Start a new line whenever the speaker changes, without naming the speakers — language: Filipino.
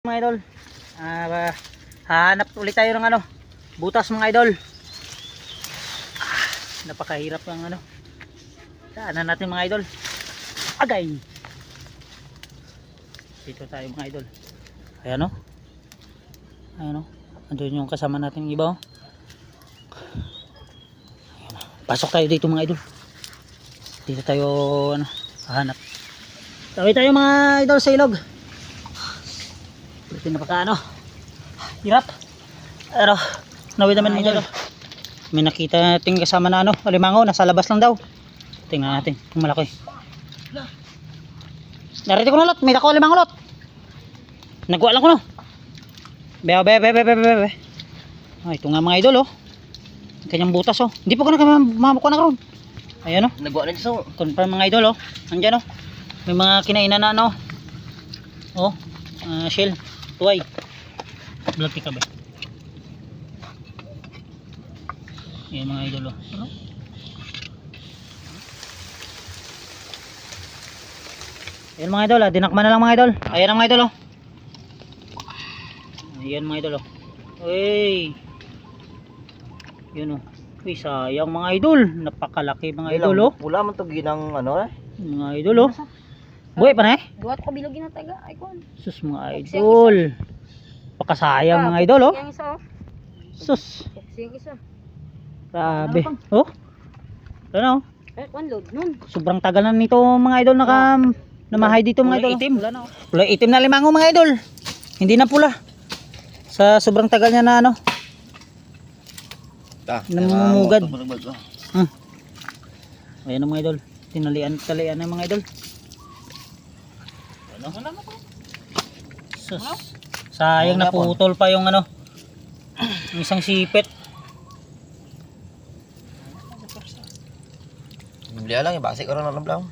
Mga idol, hahanap ulit tayo ng butas mga idol. Napakahirap ng daanan natin mga idol. Agay, dito tayo mga idol. Ayan o, andun yung kasama natin iba o. Pasok tayo dito mga idol. Dito tayo hahanap. Tawid tayo mga idol sa ilog. Ito napaka hirap. Pero nawid naman mga idol. May nakita natin kasama na alimango, nasa labas lang daw. Tingnan natin kung malaki. Narito ko na lot, may dako alimango lot. Nagwa lang ko no. Be. Ito nga mga idol kanyang butas Hindi pa ko na mamukuha na karon. Ayan
nagwa na dito.
Confirm mga idol Andiyan may mga kinainan na shell. Tuway. Blati ka ba? Ayan mga idol Ayan mga idol dinakman na lang mga idol. Ayan ang mga idol Ayan mga idol Uy. Yun Uy sayang mga idol. Napakalaki mga idol
Wala man to ginang
mga idol buhay pa na
Duwat ko bilog ginataga ay kon.
Sus mga idol. Pakasayang mga idol
Yang isa
Sus.
Yang isa.
Grabe. Ano?
Kon load nun.
Sobrang tagal na nito mga idol namahay dito mga idol. Itim. Kulay itim na limango mga idol. Hindi na pula. Sa sobrang tagal niya na namumugad. Ayan mga idol. Talian na mga idol. Sus. Sayang naputol pa yung yung isang sipit.
Bili lang ibasik orang lang lang.